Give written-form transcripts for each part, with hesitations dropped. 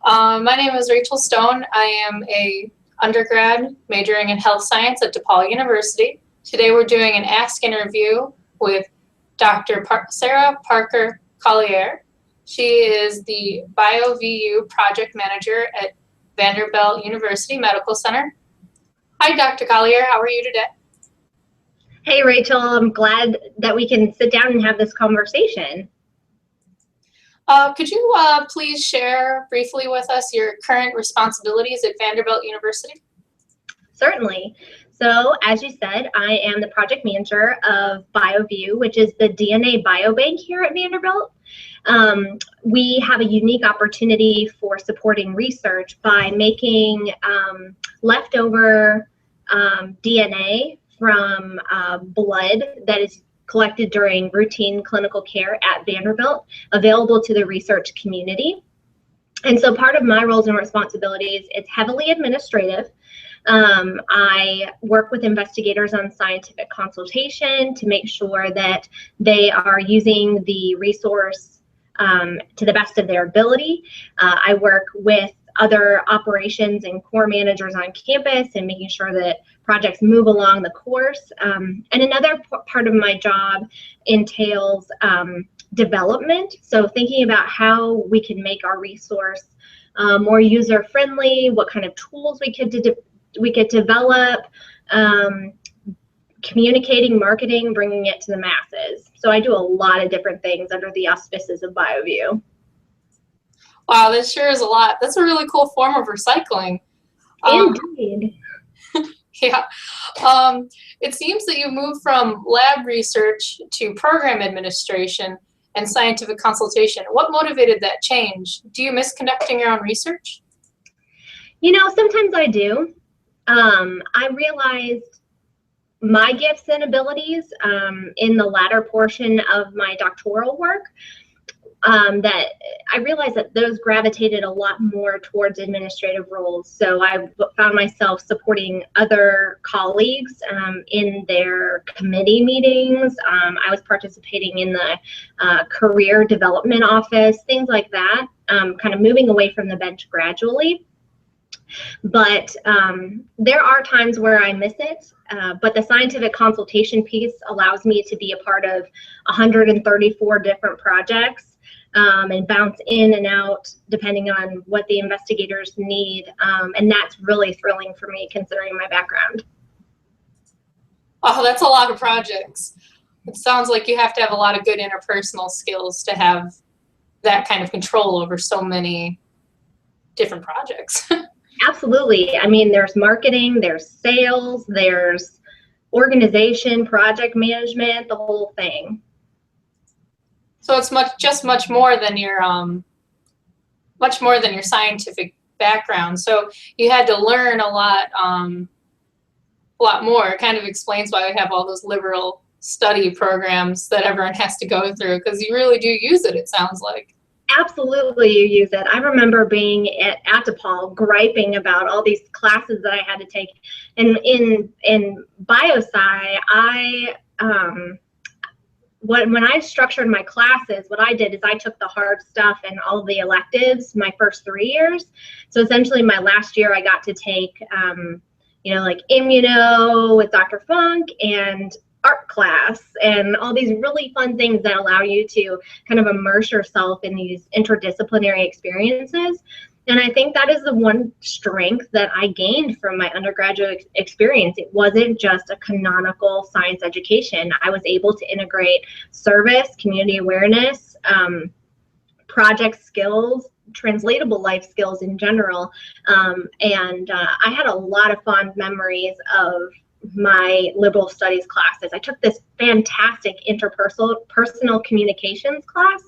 My name is Rachel Stone. I am a undergrad majoring in health science at DePaul University. Today we're doing an Ask interview with Dr. Sarah Parker Collier. She is the BioVU project manager at Vanderbilt University Medical Center. Hi, Dr. Collier. How are you today? Hey, Rachel. I'm glad that we can sit down and have this conversation. Could you please share briefly with us your current responsibilities at Vanderbilt University? Certainly. So, as you said, I am the project manager of BioVU, which is the DNA biobank here at Vanderbilt. We have a unique opportunity for supporting research by making leftover DNA from blood that is collected during routine clinical care at Vanderbilt available to the research community. And so part of my roles and responsibilities, it's heavily administrative. I work with investigators on scientific consultation to make sure that they are using the resource to the best of their ability. I work with other operations and core managers on campus and making sure that projects move along the course. And another part of my job entails development. So thinking about how we can make our resource more user-friendly, what kind of tools we could develop, communicating, marketing, bringing it to the masses. So I do a lot of different things under the auspices of BioVU. Wow, that sure is a lot. That's a really cool form of recycling. Indeed. Yeah. It seems that you moved from lab research to program administration and scientific consultation. What motivated that change? Do you miss conducting your own research? You know, sometimes I do. I realized my gifts and abilities in the latter portion of my doctoral work. That I realized that those gravitated a lot more towards administrative roles. So I found myself supporting other colleagues in their committee meetings. I was participating in the career development office, things like that, kind of moving away from the bench gradually. But there are times where I miss it, but the scientific consultation piece allows me to be a part of 134 different projects. And bounce in and out depending on what the investigators need. And that's really thrilling for me considering my background. Oh, that's a lot of projects. It sounds like you have to have a lot of good interpersonal skills to have that kind of control over so many different projects. Absolutely. I mean, there's marketing, there's sales, there's organization, project management, the whole thing. So it's much more than your scientific background. So you had to learn a lot more. It kind of explains why we have all those liberal study programs that everyone has to go through, because you really do use it, it sounds like. Absolutely, you use it. I remember being at DePaul griping about all these classes that I had to take. And in biosci, when I structured my classes, what I did is I took the hard stuff and all the electives my first 3 years. So essentially my last year I got to take, like immuno with Dr. Funk and art class and all these really fun things that allow you to kind of immerse yourself in these interdisciplinary experiences. And I think that is the one strength that I gained from my undergraduate experience. It wasn't just a canonical science education. I was able to integrate service, community awareness, project skills, translatable life skills in general. And I had a lot of fond memories of my liberal studies classes. I took this fantastic interpersonal communications class,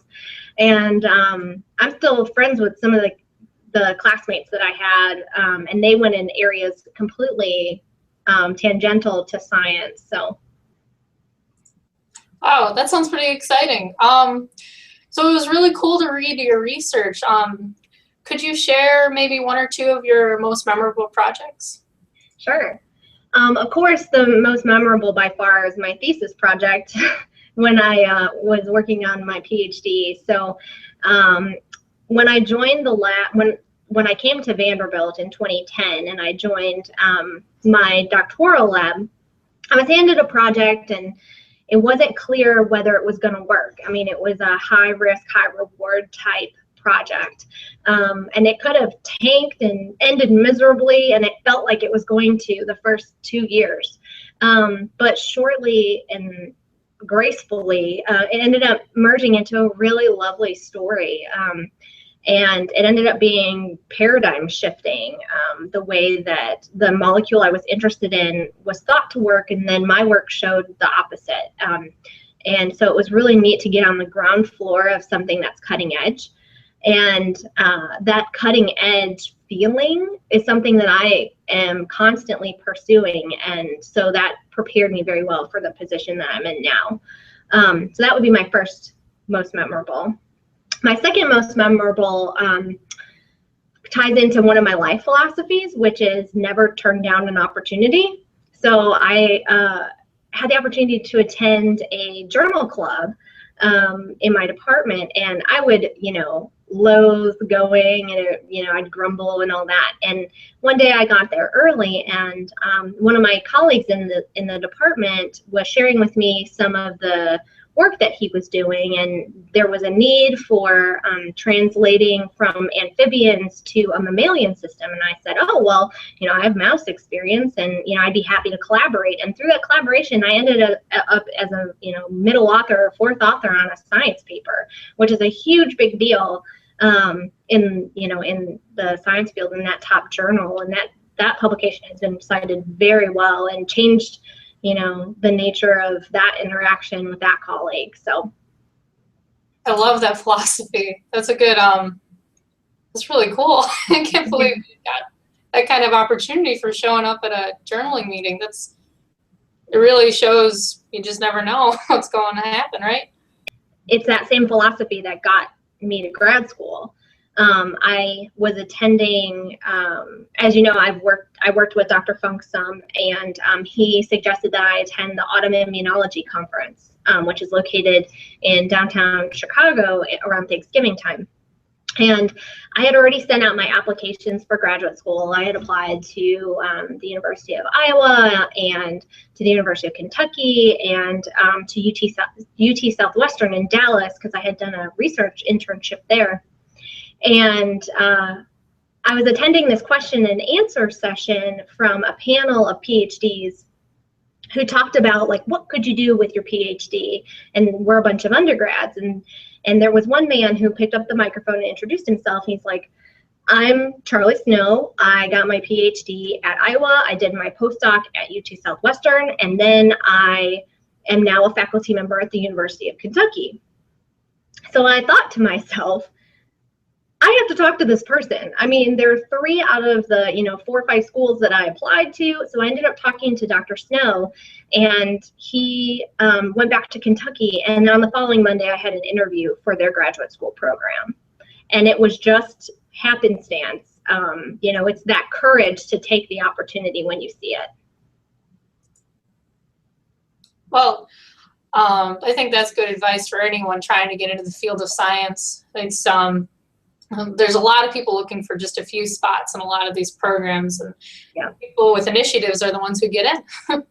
and I'm still friends with some of the classmates that I had, and they went in areas completely tangential to science. So. Oh, that sounds pretty exciting. So it was really cool to read your research. Could you share maybe one or two of your most memorable projects? Sure. Of course, the most memorable by far is my thesis project when I was working on my PhD. So when I joined the lab, when I came to Vanderbilt in 2010 and I joined my doctoral lab, I was handed a project and it wasn't clear whether it was going to work. I mean, it was a high risk, high reward type project. And it could have tanked and ended miserably, and it felt like it was going to the first 2 years. But shortly and gracefully, it ended up merging into a really lovely story. And it ended up being paradigm shifting, the way that the molecule I was interested in was thought to work, and then my work showed the opposite. And so it was really neat to get on the ground floor of something that's cutting edge. And that cutting edge feeling is something that I am constantly pursuing. And so that prepared me very well for the position that I'm in now. So that would be my first most memorable. My second most memorable ties into one of my life philosophies, which is never turn down an opportunity. So I had the opportunity to attend a journal club in my department, and I would, loathe going, and I'd grumble and all that. And one day I got there early, and one of my colleagues in the department was sharing with me some of the work that he was doing, and there was a need for translating from amphibians to a mammalian system. And I said, oh, well, I have mouse experience, and I'd be happy to collaborate. And through that collaboration, I ended up as a middle author or fourth author on a science paper, which is a huge big deal in the science field, in that top journal. And that publication has been cited very well and changed the nature of that interaction with that colleague. So I love that philosophy. That's a good, that's really cool. I can't believe you got that kind of opportunity for showing up at a journaling meeting. It really shows you just never know what's going to happen, right? It's that same philosophy that got me to grad school. I was attending, as you know, I worked with Dr. Funk some, and he suggested that I attend the Autoimmunology Conference, which is located in downtown Chicago around Thanksgiving time. And I had already sent out my applications for graduate school. I had applied to the University of Iowa and to the University of Kentucky and to UT Southwestern in Dallas, because I had done a research internship there. And I was attending this question and answer session from a panel of PhDs who talked about, like, what could you do with your PhD? And we're a bunch of undergrads. And there was one man who picked up the microphone and introduced himself. He's like, I'm Charlie Snow. I got my PhD at Iowa. I did my postdoc at UT Southwestern. And then I am now a faculty member at the University of Kentucky. So I thought to myself, I have to talk to this person. I mean, there are 3 out of the 4 or 5 schools that I applied to. So I ended up talking to Dr. Snow, and he went back to Kentucky. And then on the following Monday, I had an interview for their graduate school program. And it was just happenstance. It's that courage to take the opportunity when you see it. Well, I think that's good advice for anyone trying to get into the field of science. It's there's a lot of people looking for just a few spots in a lot of these programs, and people with initiatives are the ones who get in.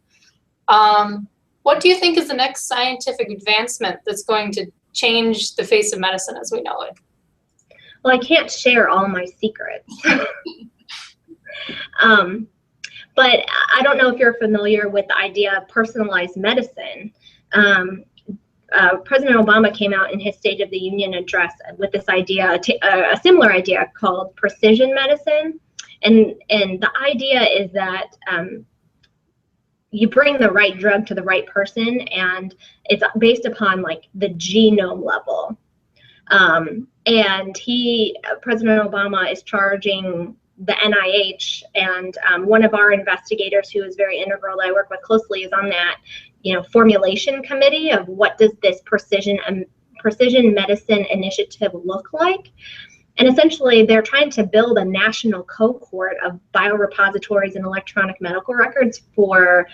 What do you think is the next scientific advancement that's going to change the face of medicine as we know it? Well, I can't share all my secrets. But I don't know if you're familiar with the idea of personalized medicine. President Obama came out in his State of the Union address with this idea, a similar idea called precision medicine. And the idea is that you bring the right drug to the right person, and it's based upon like the genome level. And President Obama is charging the NIH, and one of our investigators who is very integral that I work with closely is on that formulation committee of what does this precision medicine initiative look like. And essentially they're trying to build a national cohort of biorepositories and electronic medical records for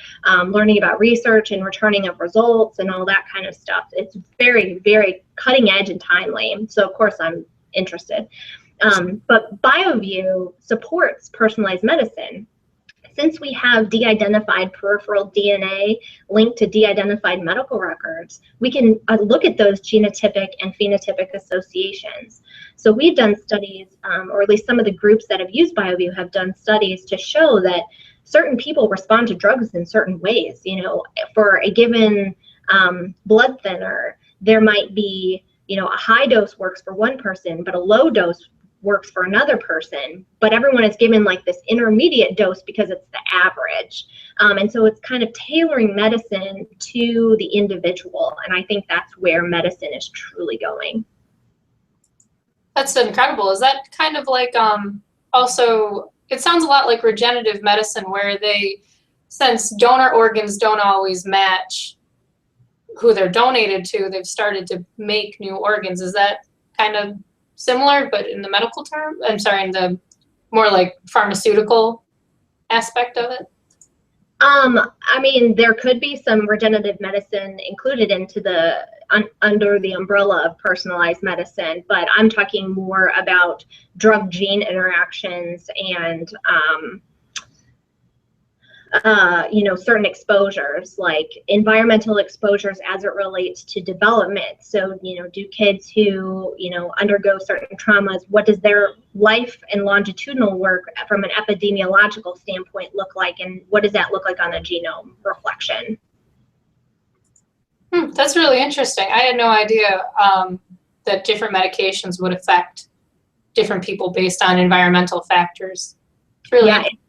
learning about research and returning of results and all that kind of stuff. It's very, very cutting edge and timely. So of course I'm interested. But BioView supports personalized medicine. Since we have de-identified peripheral DNA linked to de-identified medical records, we can look at those genotypic and phenotypic associations. So we've done studies, or at least some of the groups that have used BioView have done studies to show that certain people respond to drugs in certain ways. You know, for a given blood thinner, there might be, you know, a high dose works for one person, but a low dose works for another person, but everyone is given like this intermediate dose because it's the average. And so it's kind of tailoring medicine to the individual. And I think that's where medicine is truly going. That's incredible. Is that kind of like also, it sounds a lot like regenerative medicine, where they, since donor organs don't always match who they're donated to, they've started to make new organs. Is that kind of similar, but in the medical term? I'm sorry, in the more like pharmaceutical aspect of it? I mean, there could be some regenerative medicine included into the under the umbrella of personalized medicine, but I'm talking more about drug gene interactions and you know, certain exposures, like environmental exposures as it relates to development. So, you know, do kids who, you know, undergo certain traumas, what does their life and longitudinal work from an epidemiological standpoint look like, and what does that look like on a genome reflection? That's really interesting. I had no idea that different medications would affect different people based on environmental factors. It's really interesting.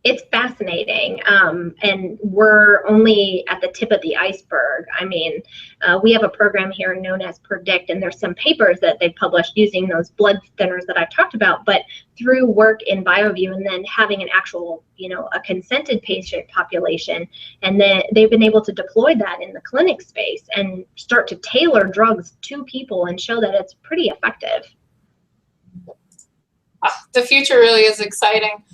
It's fascinating, and we're only at the tip of the iceberg. I mean, we have a program here known as Predict, and there's some papers that they've published using those blood thinners that I've talked about, but through work in BioView and then having an actual, you know, a consented patient population, and then they've been able to deploy that in the clinic space and start to tailor drugs to people and show that it's pretty effective. The future really is exciting.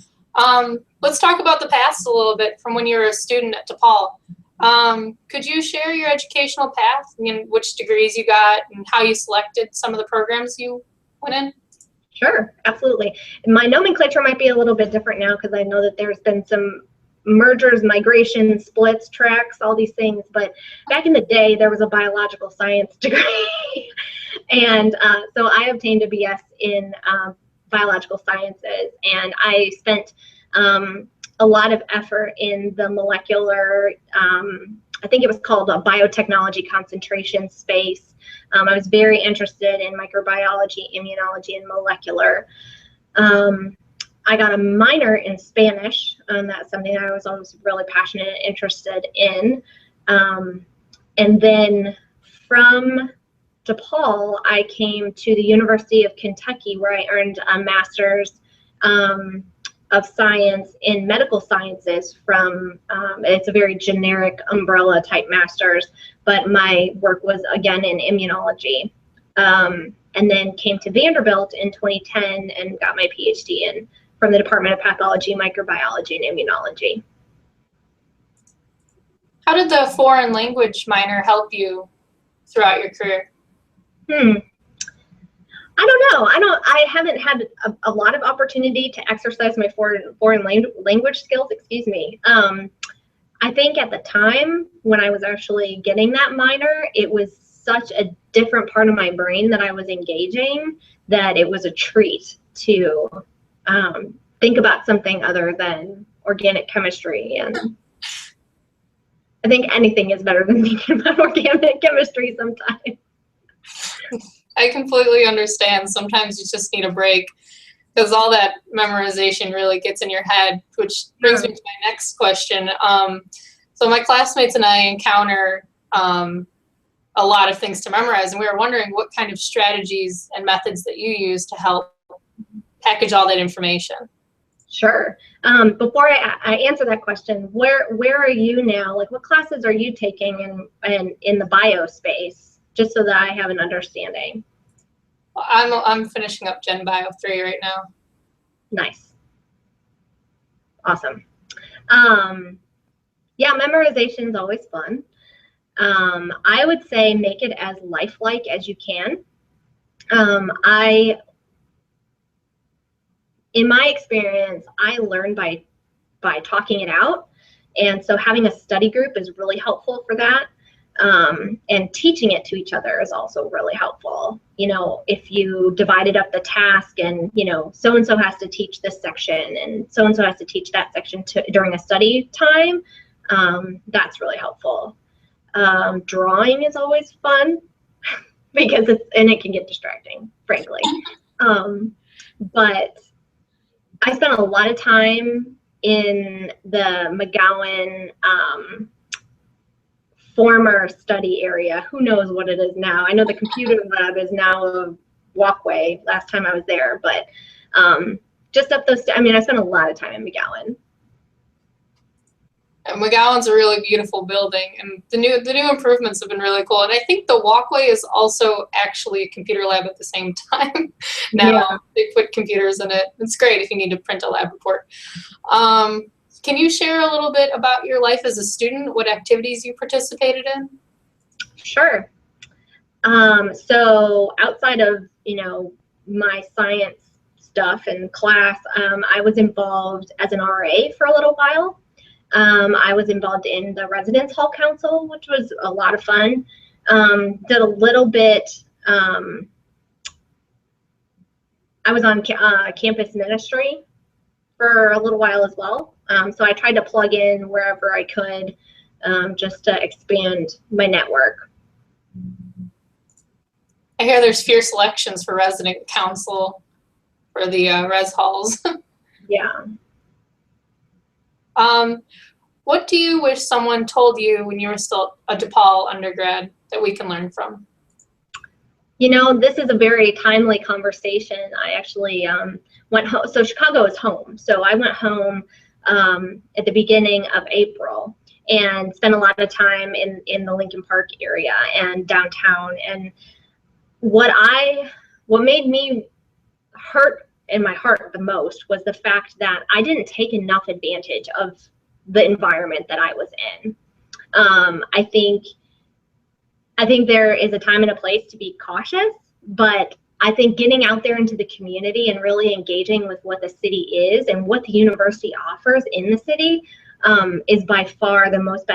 Let's talk about the past a little bit from when you were a student at DePaul. Could you share your educational path and which degrees you got and how you selected some of the programs you went in? Sure, absolutely. My nomenclature might be a little bit different now because I know that there's been some mergers, migrations, splits, tracks, all these things. But back in the day, there was a biological science degree. And so I obtained a BS in biological sciences, and I spent a lot of effort in the molecular, I think it was called a biotechnology concentration space. I was very interested in microbiology, immunology, and molecular. I got a minor in Spanish, and that's something I was always really passionate and interested in. And then from DePaul, I came to the University of Kentucky, where I earned a master's of science in medical sciences from, it's a very generic umbrella type master's, but my work was again in immunology. And then came to Vanderbilt in 2010 and got my PhD from the Department of Pathology, Microbiology, and Immunology. How did the foreign language minor help you throughout your career? I don't know. I haven't had a lot of opportunity to exercise my foreign language skills, excuse me. I think at the time when I was actually getting that minor, it was such a different part of my brain that I was engaging that it was a treat to think about something other than organic chemistry. And I think anything is better than thinking about organic chemistry sometimes. I completely understand. Sometimes you just need a break because all that memorization really gets in your head, which brings me to my next question. So my classmates and I encounter a lot of things to memorize, and we were wondering what kind of strategies and methods that you use to help package all that information. Sure. Before I answer that question, where are you now? Like, what classes are you taking in the bio space, just so that I have an understanding? Well, I'm finishing up Gen Bio 3 right now. Nice. Awesome. Yeah, memorization is always fun. I would say make it as lifelike as you can. In my experience, I learn by talking it out. And so having a study group is really helpful for that. And teaching it to each other is also really helpful. You know, if you divided up the task and, you know, so-and-so has to teach this section and so-and-so has to teach that section during a study time, that's really helpful. Drawing is always fun because it can get distracting, frankly. But I spent a lot of time in the McGowan former study area. Who knows what it is now? I know the computer lab is now a walkway last time I was there, but just up those, I mean, I spent a lot of time in McGowan. And McGowan's a really beautiful building, and the new improvements have been really cool. And I think the walkway is also actually a computer lab at the same time. Now Yeah. they put computers in it. It's great if you need to print a lab report. Can you share a little bit about your life as a student? What activities you participated in? Sure. So outside of, you know, my science stuff and class, I was involved as an RA for a little while. I was involved in the Residence Hall Council, which was a lot of fun. Did a little bit, I was on campus ministry for a little while as well. So I tried to plug in wherever I could just to expand my network. I hear there's fierce elections for resident council for the res halls. Yeah. What do you wish someone told you when you were still a DePaul undergrad that we can learn from? You know, this is a very timely conversation. I actually went home. So Chicago is home. So I went home at the beginning of April and spent a lot of time in the Lincoln Park area and downtown. And what made me hurt in my heart the most was the fact that I didn't take enough advantage of the environment that I was in. I think there is a time and a place to be cautious, but I think getting out there into the community and really engaging with what the city is and what the university offers in the city is by far the most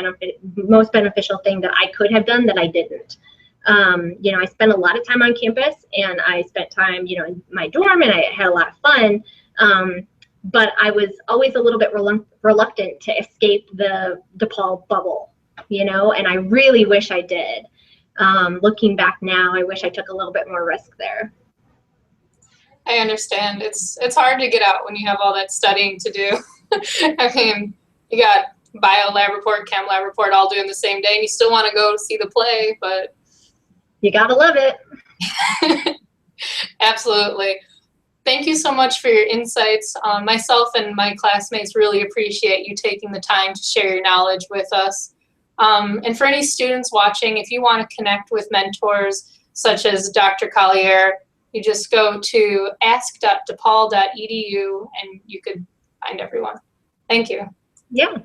beneficial thing that I could have done that I didn't. You know, I spent a lot of time on campus and I spent time, you know, in my dorm and I had a lot of fun. But I was always a little bit reluctant to escape the DePaul bubble, you know, and I really wish I did. Looking back now, I wish I took a little bit more risk there. I understand. It's hard to get out when you have all that studying to do. I mean, you got bio lab report, chem lab report all doing the same day, and you still want to go see the play, but you gotta love it. Absolutely. Thank you so much for your insights. Myself and my classmates really appreciate you taking the time to share your knowledge with us. And for any students watching, if you want to connect with mentors such as Dr. Collier, you just go to ask.depaul.edu and you could find everyone. Thank you. Yeah.